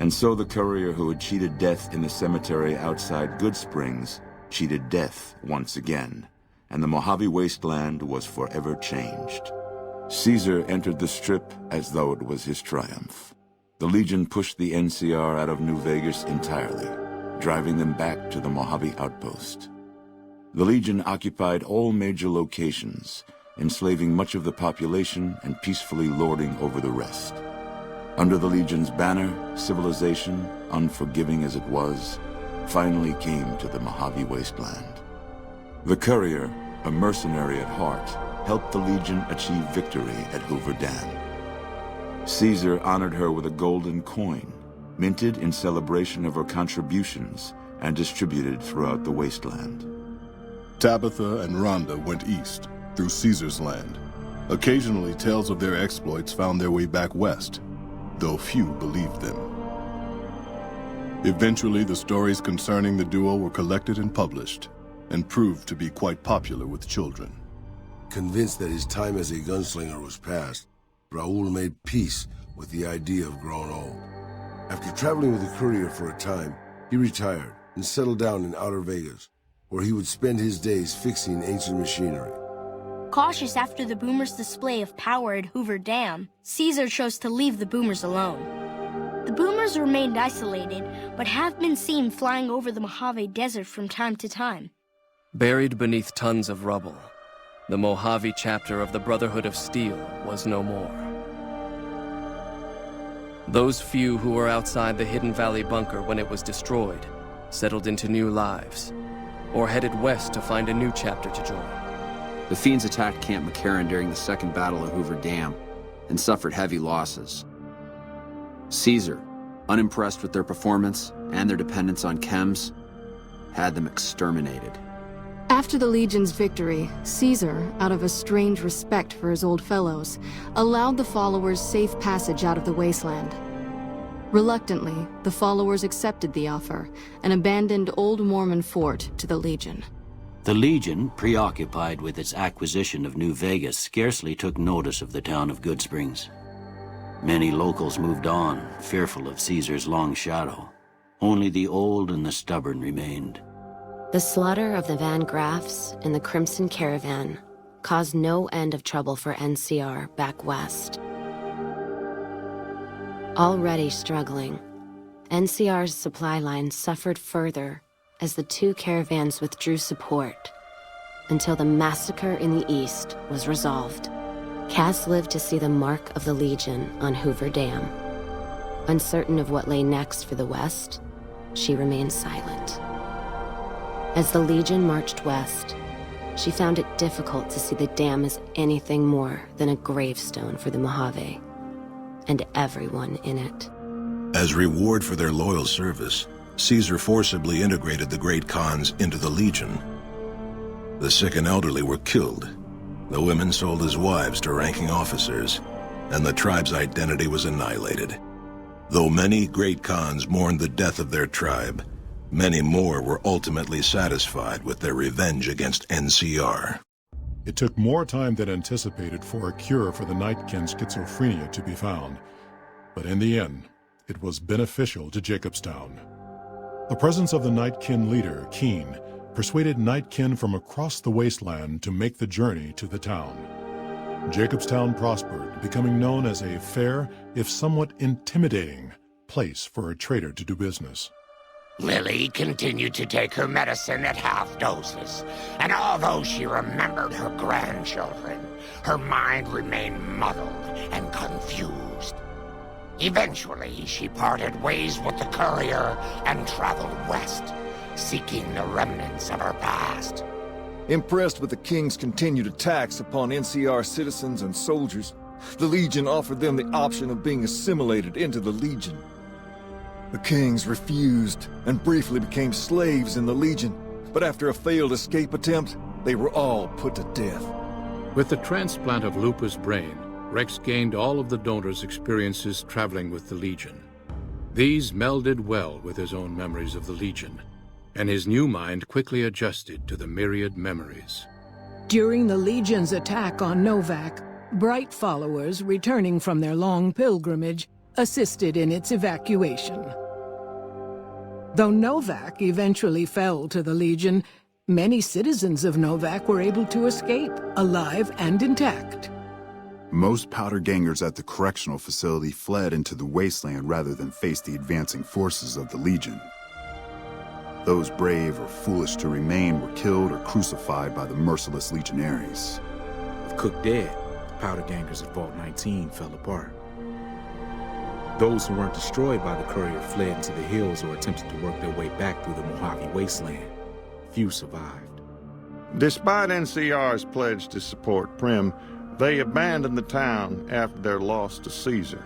And so the courier who had cheated death in the cemetery outside Goodsprings cheated death once again, and the Mojave wasteland was forever changed. Caesar entered the Strip as though it was his triumph. The Legion pushed the NCR out of New Vegas entirely, driving them back to the Mojave outpost. The Legion occupied all major locations, enslaving much of the population and peacefully lording over the rest. Under the Legion's banner, civilization, unforgiving as it was, finally came to the Mojave wasteland. The courier, a mercenary at heart, helped the Legion achieve victory at Hoover Dam. Caesar honored her with a golden coin, minted in celebration of her contributions and distributed throughout the wasteland. Tabitha and Rhonda went east, through Caesar's land. Occasionally, tales of their exploits found their way back west, though few believed them. Eventually, the stories concerning the duo were collected and published, and proved to be quite popular with children. Convinced that his time as a gunslinger was past, Raul made peace with the idea of growing old. After traveling with the courier for a time, he retired and settled down in Outer Vegas, where he would spend his days fixing ancient machinery. Cautious after the Boomers' display of power at Hoover Dam, Caesar chose to leave the Boomers alone. The Boomers remained isolated, but have been seen flying over the Mojave Desert from time to time. Buried beneath tons of rubble, the Mojave chapter of the Brotherhood of Steel was no more. Those few who were outside the Hidden Valley bunker when it was destroyed settled into new lives, or headed west to find a new chapter to join. The Fiends attacked Camp McCarran during the Second Battle of Hoover Dam and suffered heavy losses. Caesar, unimpressed with their performance and their dependence on chems, had them exterminated. After the Legion's victory, Caesar, out of a strange respect for his old fellows, allowed the followers safe passage out of the wasteland. Reluctantly, the followers accepted the offer and abandoned Old Mormon Fort to the Legion. The Legion, preoccupied with its acquisition of New Vegas, scarcely took notice of the town of Goodsprings. Many locals moved on, fearful of Caesar's long shadow. Only the old and the stubborn remained. The slaughter of the Van Graffs and the Crimson Caravan caused no end of trouble for NCR back west. Already struggling, NCR's supply line suffered further as the two caravans withdrew support until the massacre in the east was resolved. Cass lived to see the mark of the Legion on Hoover Dam. Uncertain of what lay next for the west, she remained silent. As the Legion marched west, she found it difficult to see the dam as anything more than a gravestone for the Mojave and everyone in it. As reward for their loyal service, Caesar forcibly integrated the Great Khans into the Legion. The sick and elderly were killed. The women sold as wives to ranking officers, and the tribe's identity was annihilated. Though many Great Khans mourned the death of their tribe, many more were ultimately satisfied with their revenge against NCR. It took more time than anticipated for a cure for the Nightkin schizophrenia to be found, but in the end, it was beneficial to Jacobstown. The presence of the Nightkin leader, Keen, persuaded Nightkin from across the wasteland to make the journey to the town. Jacobstown prospered, becoming known as a fair, if somewhat intimidating, place for a trader to do business. Lily continued to take her medicine at half doses, and although she remembered her grandchildren, her mind remained muddled and confused. Eventually, she parted ways with the courier and traveled west, seeking the remnants of her past. Impressed with the King's continued attacks upon NCR citizens and soldiers, the Legion offered them the option of being assimilated into the Legion. The Kings refused and briefly became slaves in the Legion, but after a failed escape attempt, they were all put to death. With the transplant of Lupus' brain, Rex gained all of the donor's experiences traveling with the Legion. These melded well with his own memories of the Legion, and his new mind quickly adjusted to the myriad memories. During the Legion's attack on Novak, Bright followers returning from their long pilgrimage assisted in its evacuation. Though Novak eventually fell to the Legion, many citizens of Novak were able to escape, alive and intact. Most powder gangers at the correctional facility fled into the wasteland rather than face the advancing forces of the Legion. Those brave or foolish to remain were killed or crucified by the merciless legionaries. With Cook dead, the powder gangers at Vault 19 fell apart. Those who weren't destroyed by the courier fled into the hills or attempted to work their way back through the Mojave wasteland. Few survived. Despite NCR's pledge to support Primm, they abandoned the town after their loss to Caesar.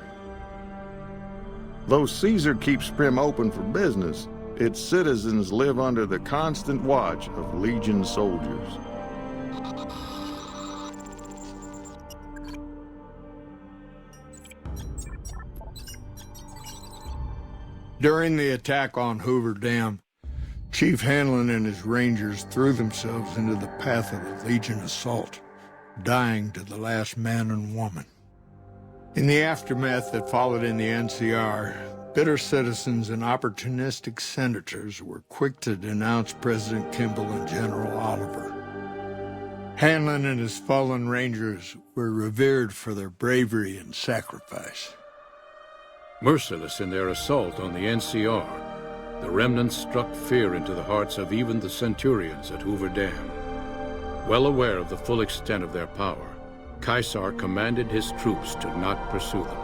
Though Caesar keeps Primm open for business, its citizens live under the constant watch of Legion soldiers. During the attack on Hoover Dam, Chief Hanlon and his rangers threw themselves into the path of the Legion assault, dying to the last man and woman. In the aftermath that followed in the NCR, bitter citizens and opportunistic senators were quick to denounce President Kimball and General Oliver. Hanlon and his fallen rangers were revered for their bravery and sacrifice. Merciless in their assault on the NCR, the remnants struck fear into the hearts of even the Centurions at Hoover Dam. Well aware of the full extent of their power, Caesar commanded his troops to not pursue them.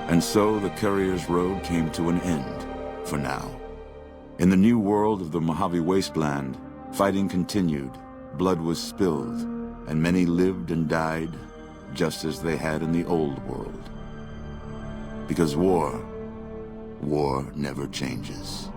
And so the Courier's road came to an end, for now. In the new world of the Mojave Wasteland, fighting continued, blood was spilled, and many lived and died just as they had in the old world. Because war never changes.